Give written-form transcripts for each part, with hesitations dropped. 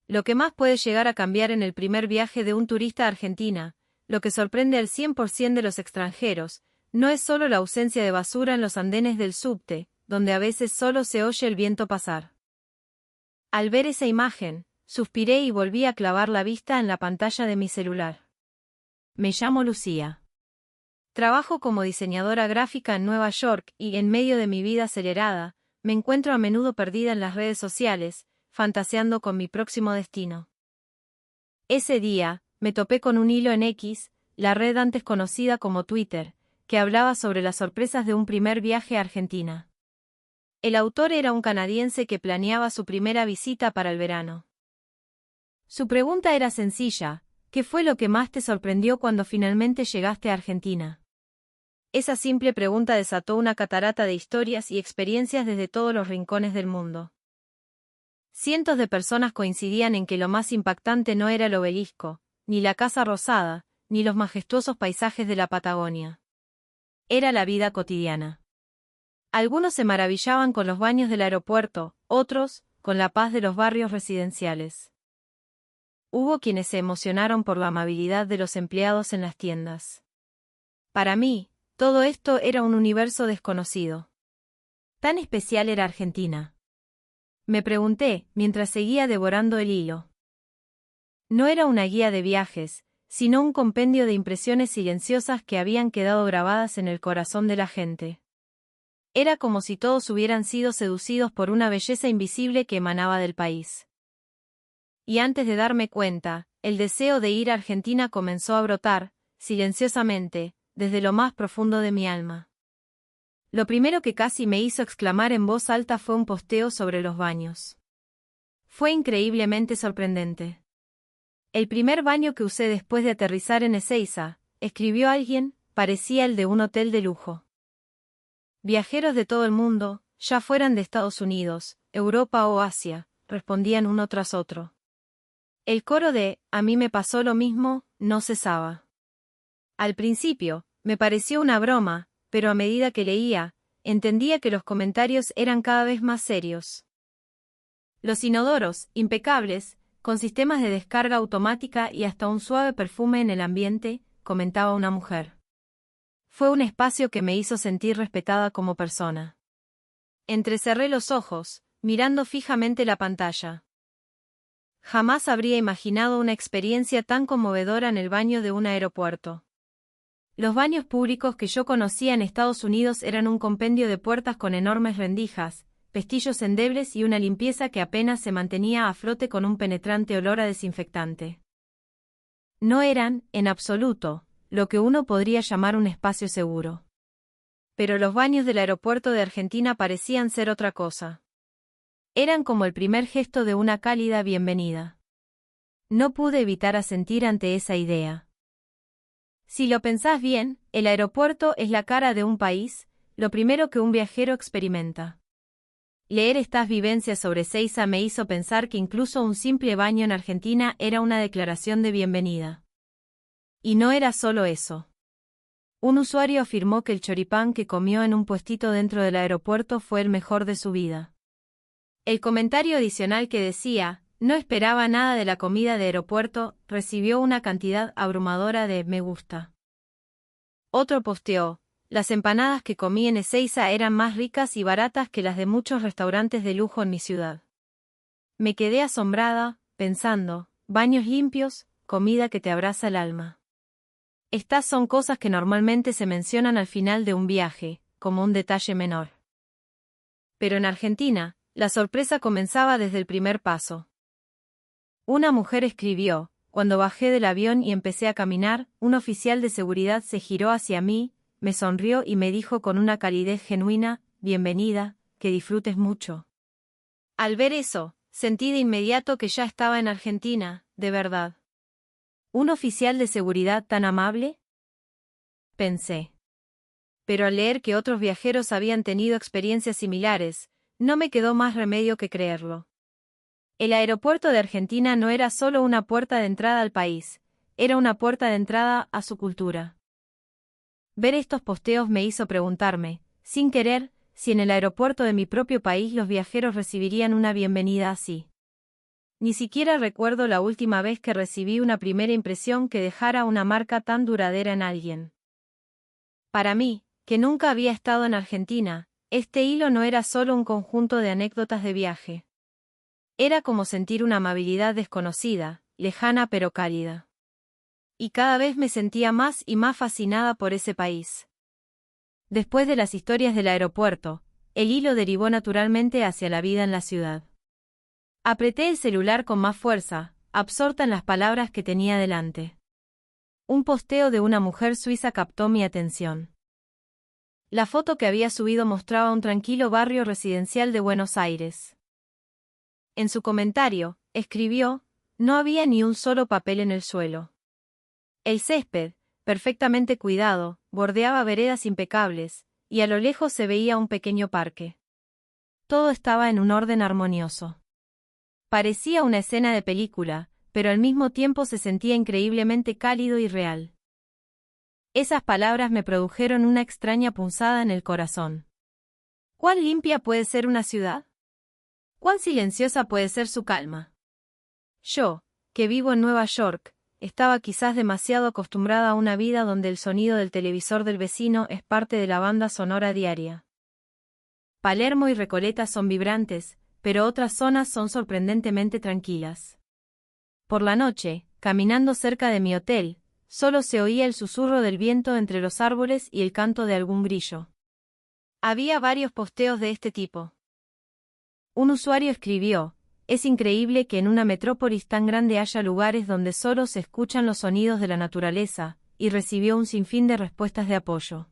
Lo que más puede llegar a cambiar en el primer viaje de un turista a Argentina, lo que sorprende al 100% de los extranjeros, no es solo la ausencia de basura en los andenes del subte, donde a veces solo se oye el viento pasar. Al ver esa imagen, suspiré y volví a clavar la vista en la pantalla de mi celular. Me llamo Lucía. Trabajo como diseñadora gráfica en Nueva York y, en medio de mi vida acelerada, me encuentro a menudo perdida en las redes sociales, fantaseando con mi próximo destino. Ese día, me topé con un hilo en X, la red antes conocida como Twitter, que hablaba sobre las sorpresas de un primer viaje a Argentina. El autor era un canadiense que planeaba su primera visita para el verano. Su pregunta era sencilla: ¿qué fue lo que más te sorprendió cuando finalmente llegaste a Argentina? Esa simple pregunta desató una catarata de historias y experiencias desde todos los rincones del mundo. Cientos de personas coincidían en que lo más impactante no era el obelisco, ni la Casa Rosada, ni los majestuosos paisajes de la Patagonia. Era la vida cotidiana. Algunos se maravillaban con los baños del aeropuerto, otros, con la paz de los barrios residenciales. Hubo quienes se emocionaron por la amabilidad de los empleados en las tiendas. Para mí, todo esto era un universo desconocido. ¿Tan especial era Argentina? Me pregunté, mientras seguía devorando el hilo. No era una guía de viajes, sino un compendio de impresiones silenciosas que habían quedado grabadas en el corazón de la gente. Era como si todos hubieran sido seducidos por una belleza invisible que emanaba del país. Y antes de darme cuenta, el deseo de ir a Argentina comenzó a brotar, silenciosamente, desde lo más profundo de mi alma. Lo primero que casi me hizo exclamar en voz alta fue un posteo sobre los baños. Fue increíblemente sorprendente. El primer baño que usé después de aterrizar en Ezeiza, escribió alguien, parecía el de un hotel de lujo. Viajeros de todo el mundo, ya fueran de Estados Unidos, Europa o Asia, respondían uno tras otro. El coro de "a mí me pasó lo mismo" no cesaba. Al principio, me pareció una broma, pero a medida que leía, entendía que los comentarios eran cada vez más serios. Los inodoros, impecables, con sistemas de descarga automática y hasta un suave perfume en el ambiente, comentaba una mujer. Fue un espacio que me hizo sentir respetada como persona. Entrecerré los ojos, mirando fijamente la pantalla. Jamás habría imaginado una experiencia tan conmovedora en el baño de un aeropuerto. Los baños públicos que yo conocía en Estados Unidos eran un compendio de puertas con enormes rendijas, pestillos endebles y una limpieza que apenas se mantenía a flote con un penetrante olor a desinfectante. No eran, en absoluto, lo que uno podría llamar un espacio seguro. Pero los baños del aeropuerto de Argentina parecían ser otra cosa. Eran como el primer gesto de una cálida bienvenida. No pude evitar asentir ante esa idea. Si lo pensás bien, el aeropuerto es la cara de un país, lo primero que un viajero experimenta. Leer estas vivencias sobre Ezeiza me hizo pensar que incluso un simple baño en Argentina era una declaración de bienvenida. Y no era solo eso. Un usuario afirmó que el choripán que comió en un puestito dentro del aeropuerto fue el mejor de su vida. El comentario adicional que decía, no esperaba nada de la comida de aeropuerto, recibió una cantidad abrumadora de me gusta. Otro posteó, las empanadas que comí en Ezeiza eran más ricas y baratas que las de muchos restaurantes de lujo en mi ciudad. Me quedé asombrada, pensando, baños limpios, comida que te abraza el alma. Estas son cosas que normalmente se mencionan al final de un viaje, como un detalle menor. Pero en Argentina, la sorpresa comenzaba desde el primer paso. Una mujer escribió, cuando bajé del avión y empecé a caminar, un oficial de seguridad se giró hacia mí, me sonrió y me dijo con una calidez genuina, bienvenida, que disfrutes mucho. Al ver eso, sentí de inmediato que ya estaba en Argentina, de verdad. ¿Un oficial de seguridad tan amable? Pensé. Pero al leer que otros viajeros habían tenido experiencias similares, no me quedó más remedio que creerlo. El aeropuerto de Argentina no era solo una puerta de entrada al país, era una puerta de entrada a su cultura. Ver estos posteos me hizo preguntarme, sin querer, si en el aeropuerto de mi propio país los viajeros recibirían una bienvenida así. Ni siquiera recuerdo la última vez que recibí una primera impresión que dejara una marca tan duradera en alguien. Para mí, que nunca había estado en Argentina, este hilo no era solo un conjunto de anécdotas de viaje. Era como sentir una amabilidad desconocida, lejana pero cálida. Y cada vez me sentía más y más fascinada por ese país. Después de las historias del aeropuerto, el hilo derivó naturalmente hacia la vida en la ciudad. Apreté el celular con más fuerza, absorta en las palabras que tenía delante. Un posteo de una mujer suiza captó mi atención. La foto que había subido mostraba un tranquilo barrio residencial de Buenos Aires. En su comentario, escribió, no había ni un solo papel en el suelo. El césped, perfectamente cuidado, bordeaba veredas impecables, y a lo lejos se veía un pequeño parque. Todo estaba en un orden armonioso. Parecía una escena de película, pero al mismo tiempo se sentía increíblemente cálido y real. Esas palabras me produjeron una extraña punzada en el corazón. ¿Cuán limpia puede ser una ciudad? ¿Cuán silenciosa puede ser su calma? Yo, que vivo en Nueva York, estaba quizás demasiado acostumbrada a una vida donde el sonido del televisor del vecino es parte de la banda sonora diaria. Palermo y Recoleta son vibrantes, pero otras zonas son sorprendentemente tranquilas. Por la noche, caminando cerca de mi hotel, solo se oía el susurro del viento entre los árboles y el canto de algún grillo. Había varios posteos de este tipo. Un usuario escribió, es increíble que en una metrópolis tan grande haya lugares donde solo se escuchan los sonidos de la naturaleza, y recibió un sinfín de respuestas de apoyo.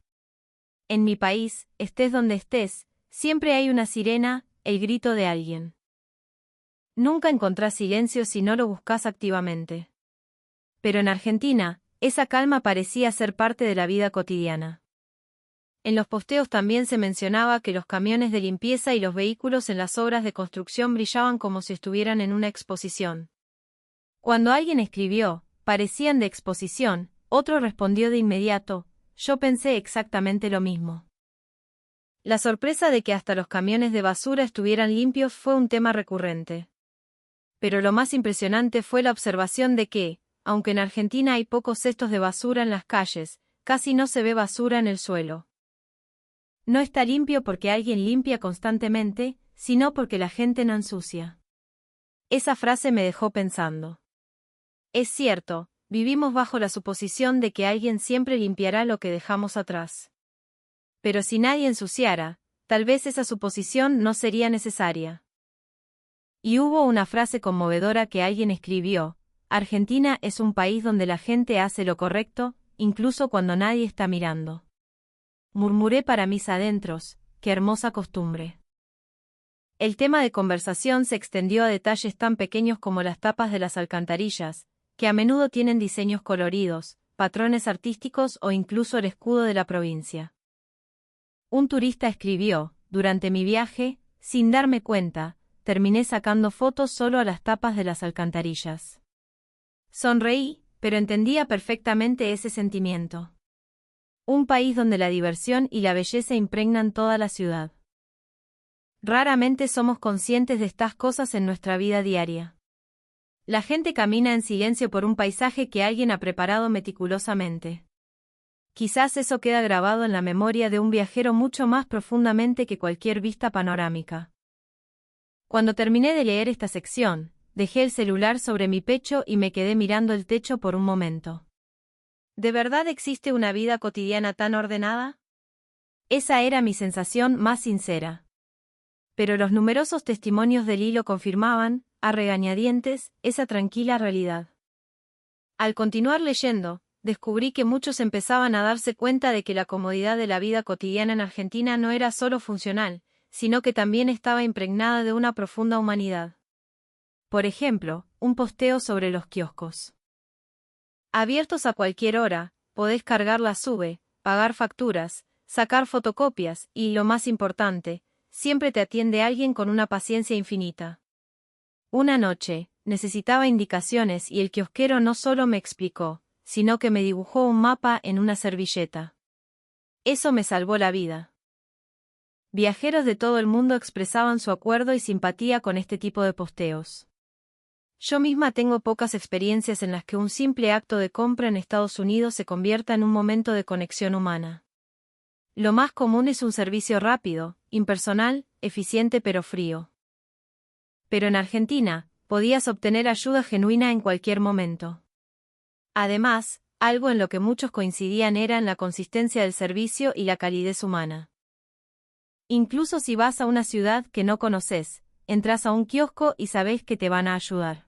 En mi país, estés donde estés, siempre hay una sirena, el grito de alguien. Nunca encontrás silencio si no lo buscas activamente. Pero en Argentina, esa calma parecía ser parte de la vida cotidiana. En los posteos también se mencionaba que los camiones de limpieza y los vehículos en las obras de construcción brillaban como si estuvieran en una exposición. Cuando alguien escribió, parecían de exposición, otro respondió de inmediato, yo pensé exactamente lo mismo. La sorpresa de que hasta los camiones de basura estuvieran limpios fue un tema recurrente. Pero lo más impresionante fue la observación de que, aunque en Argentina hay pocos cestos de basura en las calles, casi no se ve basura en el suelo. No está limpio porque alguien limpia constantemente, sino porque la gente no ensucia. Esa frase me dejó pensando. Es cierto, vivimos bajo la suposición de que alguien siempre limpiará lo que dejamos atrás. Pero si nadie ensuciara, tal vez esa suposición no sería necesaria. Y hubo una frase conmovedora que alguien escribió, Argentina es un país donde la gente hace lo correcto, incluso cuando nadie está mirando. Murmuré para mis adentros, qué hermosa costumbre. El tema de conversación se extendió a detalles tan pequeños como las tapas de las alcantarillas, que a menudo tienen diseños coloridos, patrones artísticos o incluso el escudo de la provincia. Un turista escribió, durante mi viaje, sin darme cuenta, terminé sacando fotos solo a las tapas de las alcantarillas. Sonreí, pero entendía perfectamente ese sentimiento. Un país donde la diversión y la belleza impregnan toda la ciudad. Raramente somos conscientes de estas cosas en nuestra vida diaria. La gente camina en silencio por un paisaje que alguien ha preparado meticulosamente. Quizás eso queda grabado en la memoria de un viajero mucho más profundamente que cualquier vista panorámica. Cuando terminé de leer esta sección, dejé el celular sobre mi pecho y me quedé mirando el techo por un momento. ¿De verdad existe una vida cotidiana tan ordenada? Esa era mi sensación más sincera. Pero los numerosos testimonios del hilo confirmaban, a regañadientes, esa tranquila realidad. Al continuar leyendo, descubrí que muchos empezaban a darse cuenta de que la comodidad de la vida cotidiana en Argentina no era solo funcional, sino que también estaba impregnada de una profunda humanidad. Por ejemplo, un posteo sobre los kioscos. Abiertos a cualquier hora, podés cargar la SUBE, pagar facturas, sacar fotocopias y, lo más importante, siempre te atiende alguien con una paciencia infinita. Una noche, necesitaba indicaciones y el kiosquero no solo me explicó, sino que me dibujó un mapa en una servilleta. Eso me salvó la vida. Viajeros de todo el mundo expresaban su acuerdo y simpatía con este tipo de posteos. Yo misma tengo pocas experiencias en las que un simple acto de compra en Estados Unidos se convierta en un momento de conexión humana. Lo más común es un servicio rápido, impersonal, eficiente pero frío. Pero en Argentina, podías obtener ayuda genuina en cualquier momento. Además, algo en lo que muchos coincidían era en la consistencia del servicio y la calidez humana. Incluso si vas a una ciudad que no conoces, entras a un kiosco y sabes que te van a ayudar.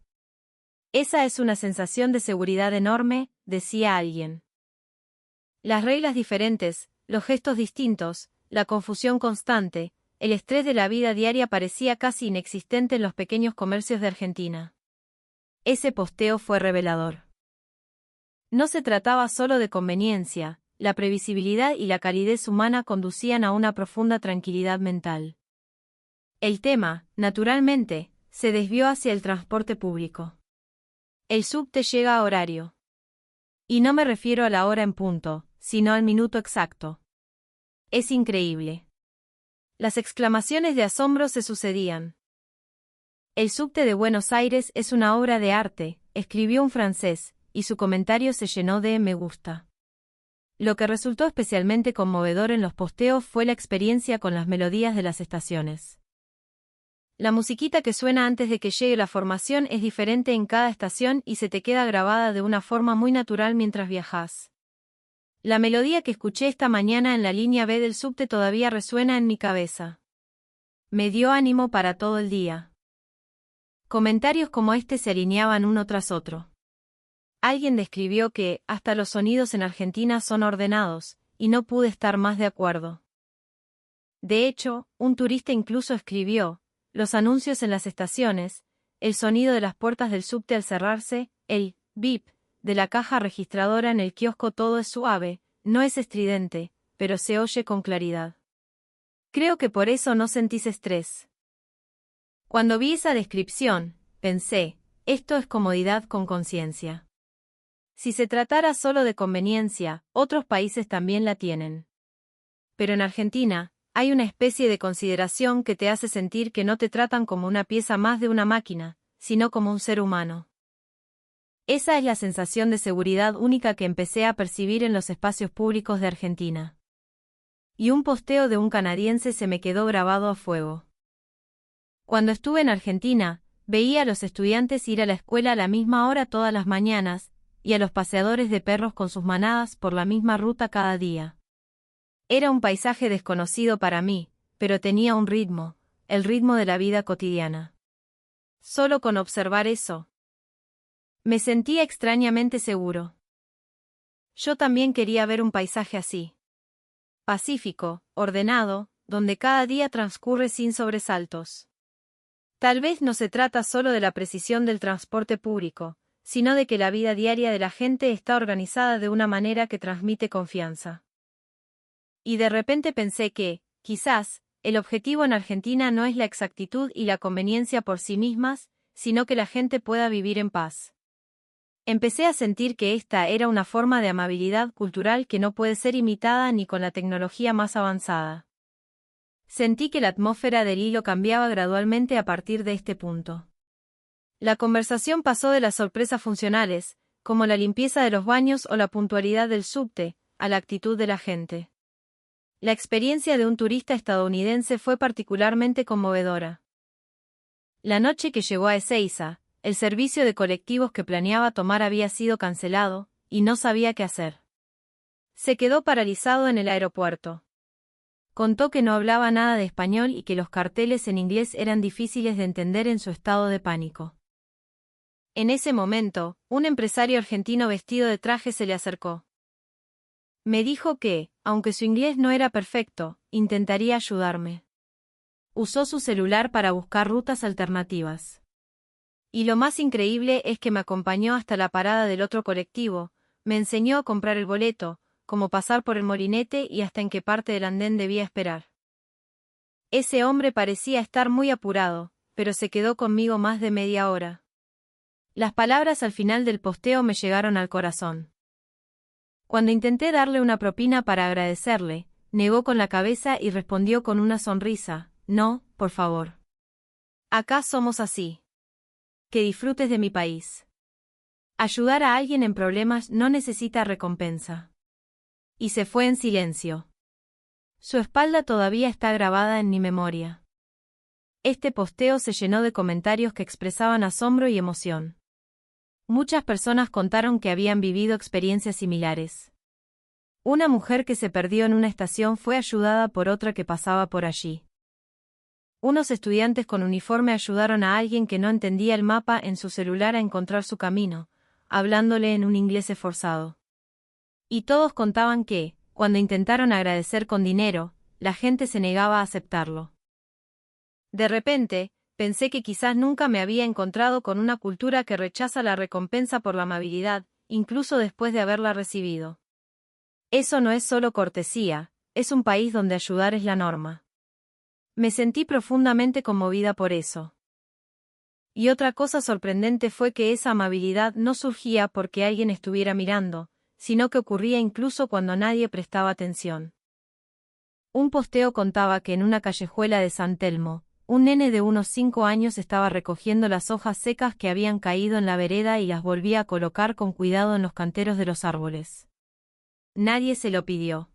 Esa es una sensación de seguridad enorme, decía alguien. Las reglas diferentes, los gestos distintos, la confusión constante, el estrés de la vida diaria parecía casi inexistente en los pequeños comercios de Argentina. Ese posteo fue revelador. No se trataba solo de conveniencia, la previsibilidad y la calidez humana conducían a una profunda tranquilidad mental. El tema, naturalmente, se desvió hacia el transporte público. El subte llega a horario. Y no me refiero a la hora en punto, sino al minuto exacto. Es increíble. Las exclamaciones de asombro se sucedían. El subte de Buenos Aires es una obra de arte, escribió un francés, y su comentario se llenó de me gusta. Lo que resultó especialmente conmovedor en los posteos fue la experiencia con las melodías de las estaciones. La musiquita que suena antes de que llegue la formación es diferente en cada estación y se te queda grabada de una forma muy natural mientras viajas. La melodía que escuché esta mañana en la línea B del subte todavía resuena en mi cabeza. Me dio ánimo para todo el día. Comentarios como este se alineaban uno tras otro. Alguien describió que, hasta los sonidos en Argentina son ordenados, y no pude estar más de acuerdo. De hecho, un turista incluso escribió, los anuncios en las estaciones, el sonido de las puertas del subte al cerrarse, el bip de la caja registradora en el kiosco, todo es suave, no es estridente, pero se oye con claridad. Creo que por eso no sentís estrés. Cuando vi esa descripción, pensé, esto es comodidad con conciencia. Si se tratara solo de conveniencia, otros países también la tienen. Pero en Argentina, hay una especie de consideración que te hace sentir que no te tratan como una pieza más de una máquina, sino como un ser humano. Esa es la sensación de seguridad única que empecé a percibir en los espacios públicos de Argentina. Y un posteo de un canadiense se me quedó grabado a fuego. Cuando estuve en Argentina, veía a los estudiantes ir a la escuela a la misma hora todas las mañanas, y a los paseadores de perros con sus manadas por la misma ruta cada día. Era un paisaje desconocido para mí, pero tenía un ritmo, el ritmo de la vida cotidiana. Solo con observar eso, me sentía extrañamente seguro. Yo también quería ver un paisaje así. Pacífico, ordenado, donde cada día transcurre sin sobresaltos. Tal vez no se trata solo de la precisión del transporte público, sino de que la vida diaria de la gente está organizada de una manera que transmite confianza. Y de repente pensé que, quizás, el objetivo en Argentina no es la exactitud y la conveniencia por sí mismas, sino que la gente pueda vivir en paz. Empecé a sentir que esta era una forma de amabilidad cultural que no puede ser imitada ni con la tecnología más avanzada. Sentí que la atmósfera del hilo cambiaba gradualmente a partir de este punto. La conversación pasó de las sorpresas funcionales, como la limpieza de los baños o la puntualidad del subte, a la actitud de la gente. La experiencia de un turista estadounidense fue particularmente conmovedora. La noche que llegó a Ezeiza, el servicio de colectivos que planeaba tomar había sido cancelado, y no sabía qué hacer. Se quedó paralizado en el aeropuerto. Contó que no hablaba nada de español y que los carteles en inglés eran difíciles de entender en su estado de pánico. En ese momento, un empresario argentino vestido de traje se le acercó. Me dijo que, aunque su inglés no era perfecto, intentaría ayudarme. Usó su celular para buscar rutas alternativas. Y lo más increíble es que me acompañó hasta la parada del otro colectivo, me enseñó a comprar el boleto, cómo pasar por el molinete y hasta en qué parte del andén debía esperar. Ese hombre parecía estar muy apurado, pero se quedó conmigo más de media hora. Las palabras al final del posteo me llegaron al corazón. Cuando intenté darle una propina para agradecerle, negó con la cabeza y respondió con una sonrisa, no, por favor. Acá somos así. Que disfrutes de mi país. Ayudar a alguien en problemas no necesita recompensa. Y se fue en silencio. Su espalda todavía está grabada en mi memoria. Este posteo se llenó de comentarios que expresaban asombro y emoción. Muchas personas contaron que habían vivido experiencias similares. Una mujer que se perdió en una estación fue ayudada por otra que pasaba por allí. Unos estudiantes con uniforme ayudaron a alguien que no entendía el mapa en su celular a encontrar su camino, hablándole en un inglés esforzado. Y todos contaban que, cuando intentaron agradecer con dinero, la gente se negaba a aceptarlo. De repente, pensé que quizás nunca me había encontrado con una cultura que rechaza la recompensa por la amabilidad, incluso después de haberla recibido. Eso no es solo cortesía, es un país donde ayudar es la norma. Me sentí profundamente conmovida por eso. Y otra cosa sorprendente fue que esa amabilidad no surgía porque alguien estuviera mirando, sino que ocurría incluso cuando nadie prestaba atención. Un posteo contaba que en una callejuela de San Telmo, un nene de unos 5 años estaba recogiendo las hojas secas que habían caído en la vereda y las volvía a colocar con cuidado en los canteros de los árboles. Nadie se lo pidió.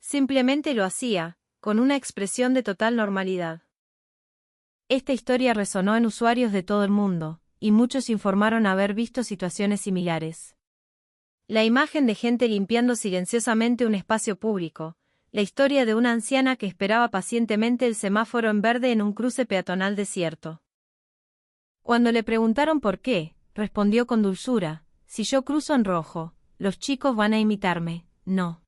Simplemente lo hacía, con una expresión de total normalidad. Esta historia resonó en usuarios de todo el mundo, y muchos informaron haber visto situaciones similares. La imagen de gente limpiando silenciosamente un espacio público, la historia de una anciana que esperaba pacientemente el semáforo en verde en un cruce peatonal desierto. Cuando le preguntaron por qué, respondió con dulzura: si yo cruzo en rojo, los chicos van a imitarme, no.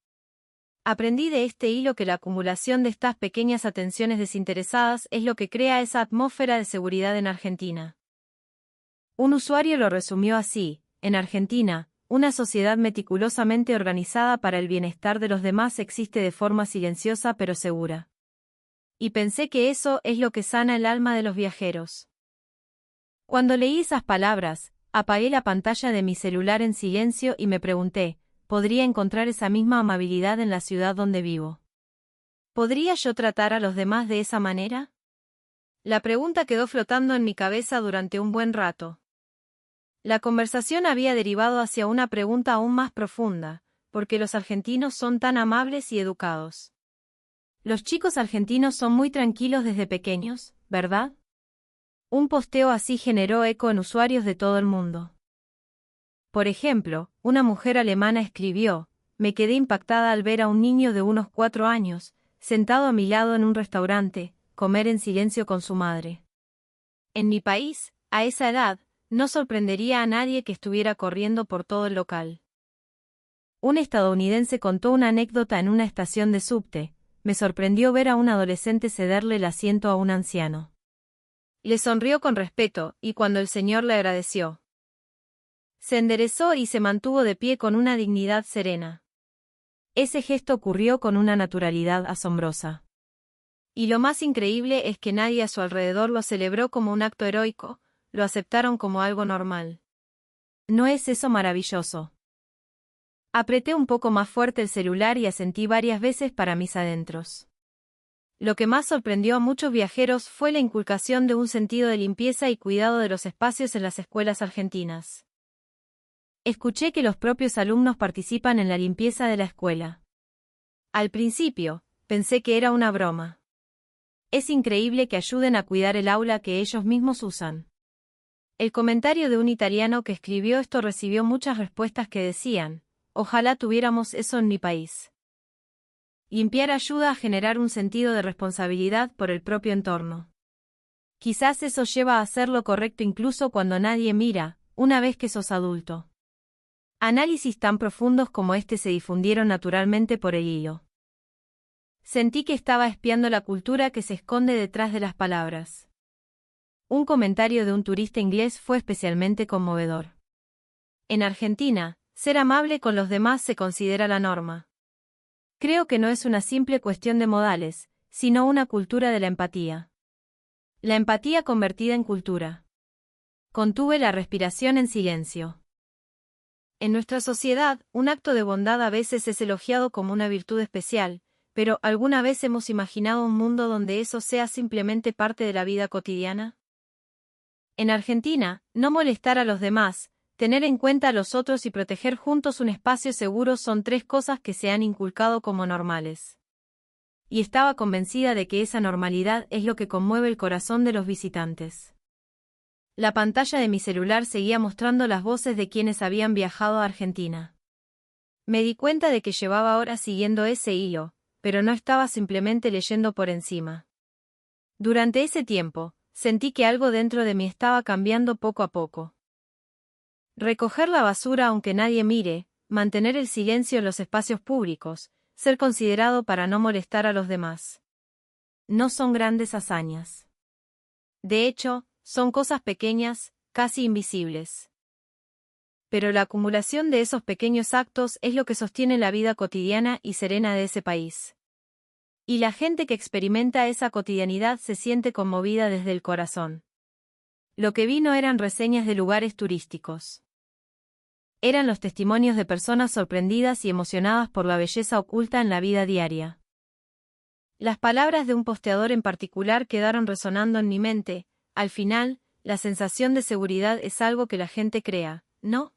Aprendí de este hilo que la acumulación de estas pequeñas atenciones desinteresadas es lo que crea esa atmósfera de seguridad en Argentina. Un usuario lo resumió así: en Argentina, una sociedad meticulosamente organizada para el bienestar de los demás existe de forma silenciosa pero segura. Y pensé que eso es lo que sana el alma de los viajeros. Cuando leí esas palabras, apagué la pantalla de mi celular en silencio y me pregunté: ¿podría encontrar esa misma amabilidad en la ciudad donde vivo? ¿Podría yo tratar a los demás de esa manera? La pregunta quedó flotando en mi cabeza durante un buen rato. La conversación había derivado hacia una pregunta aún más profunda: ¿por qué los argentinos son tan amables y educados? Los chicos argentinos son muy tranquilos desde pequeños, ¿verdad? Un posteo así generó eco en usuarios de todo el mundo. Por ejemplo, una mujer alemana escribió: me quedé impactada al ver a un niño de unos 4 años, sentado a mi lado en un restaurante, comer en silencio con su madre. En mi país, a esa edad, no sorprendería a nadie que estuviera corriendo por todo el local. Un estadounidense contó una anécdota en una estación de subte: me sorprendió ver a un adolescente cederle el asiento a un anciano. Le sonrió con respeto, y cuando el señor le agradeció, se enderezó y se mantuvo de pie con una dignidad serena. Ese gesto ocurrió con una naturalidad asombrosa. Y lo más increíble es que nadie a su alrededor lo celebró como un acto heroico, lo aceptaron como algo normal. ¿No es eso maravilloso? Apreté un poco más fuerte el celular y asentí varias veces para mis adentros. Lo que más sorprendió a muchos viajeros fue la inculcación de un sentido de limpieza y cuidado de los espacios en las escuelas argentinas. Escuché que los propios alumnos participan en la limpieza de la escuela. Al principio, pensé que era una broma. Es increíble que ayuden a cuidar el aula que ellos mismos usan. El comentario de un italiano que escribió esto recibió muchas respuestas que decían: ojalá tuviéramos eso en mi país. Limpiar ayuda a generar un sentido de responsabilidad por el propio entorno. Quizás eso lleva a hacer lo correcto incluso cuando nadie mira, una vez que sos adulto. Análisis tan profundos como este se difundieron naturalmente por el hilo. Sentí que estaba espiando la cultura que se esconde detrás de las palabras. Un comentario de un turista inglés fue especialmente conmovedor. En Argentina, ser amable con los demás se considera la norma. Creo que no es una simple cuestión de modales, sino una cultura de la empatía. La empatía convertida en cultura. Contuve la respiración en silencio. En nuestra sociedad, un acto de bondad a veces es elogiado como una virtud especial, pero ¿alguna vez hemos imaginado un mundo donde eso sea simplemente parte de la vida cotidiana? En Argentina, no molestar a los demás, tener en cuenta a los otros y proteger juntos un espacio seguro son 3 cosas que se han inculcado como normales. Y estaba convencida de que esa normalidad es lo que conmueve el corazón de los visitantes. La pantalla de mi celular seguía mostrando las voces de quienes habían viajado a Argentina. Me di cuenta de que llevaba horas siguiendo ese hilo, pero no estaba simplemente leyendo por encima. Durante ese tiempo, sentí que algo dentro de mí estaba cambiando poco a poco. Recoger la basura aunque nadie mire, mantener el silencio en los espacios públicos, ser considerado para no molestar a los demás. No son grandes hazañas. De hecho, son cosas pequeñas, casi invisibles. Pero la acumulación de esos pequeños actos es lo que sostiene la vida cotidiana y serena de ese país. Y la gente que experimenta esa cotidianidad se siente conmovida desde el corazón. Lo que vi no eran reseñas de lugares turísticos. Eran los testimonios de personas sorprendidas y emocionadas por la belleza oculta en la vida diaria. Las palabras de un posteador en particular quedaron resonando en mi mente. Al final, la sensación de seguridad es algo que la gente crea, ¿no?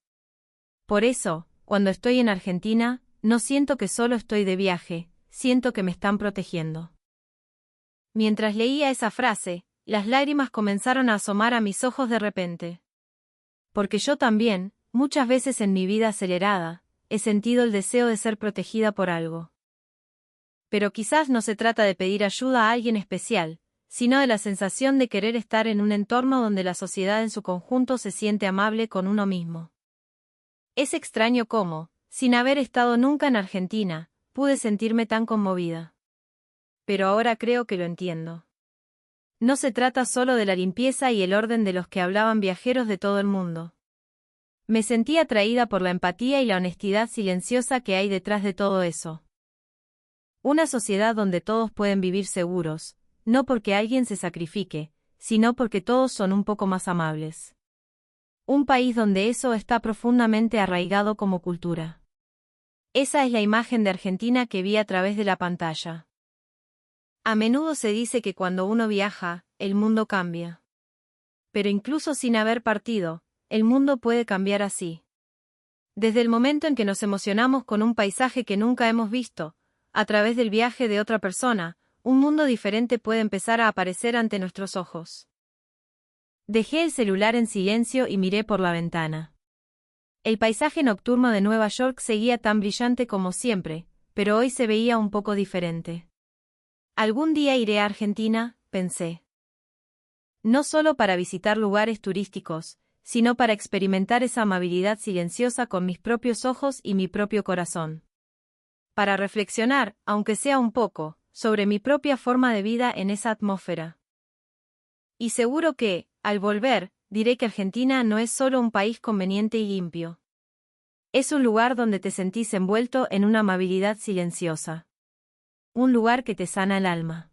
Por eso, cuando estoy en Argentina, no siento que solo estoy de viaje, siento que me están protegiendo. Mientras leía esa frase, las lágrimas comenzaron a asomar a mis ojos de repente. Porque yo también, muchas veces en mi vida acelerada, he sentido el deseo de ser protegida por algo. Pero quizás no se trata de pedir ayuda a alguien especial, sino de la sensación de querer estar en un entorno donde la sociedad en su conjunto se siente amable con uno mismo. Es extraño cómo, sin haber estado nunca en Argentina, pude sentirme tan conmovida. Pero ahora creo que lo entiendo. No se trata solo de la limpieza y el orden de los que hablaban viajeros de todo el mundo. Me sentí atraída por la empatía y la honestidad silenciosa que hay detrás de todo eso. Una sociedad donde todos pueden vivir seguros, no porque alguien se sacrifique, sino porque todos son un poco más amables. Un país donde eso está profundamente arraigado como cultura. Esa es la imagen de Argentina que vi a través de la pantalla. A menudo se dice que cuando uno viaja, el mundo cambia. Pero incluso sin haber partido, el mundo puede cambiar así. Desde el momento en que nos emocionamos con un paisaje que nunca hemos visto, a través del viaje de otra persona, un mundo diferente puede empezar a aparecer ante nuestros ojos. Dejé el celular en silencio y miré por la ventana. El paisaje nocturno de Nueva York seguía tan brillante como siempre, pero hoy se veía un poco diferente. Algún día iré a Argentina, pensé. No solo para visitar lugares turísticos, sino para experimentar esa amabilidad silenciosa con mis propios ojos y mi propio corazón. Para reflexionar, aunque sea un poco, sobre mi propia forma de vida en esa atmósfera. Y seguro que, al volver, diré que Argentina no es solo un país conveniente y limpio. Es un lugar donde te sentís envuelto en una amabilidad silenciosa. Un lugar que te sana el alma.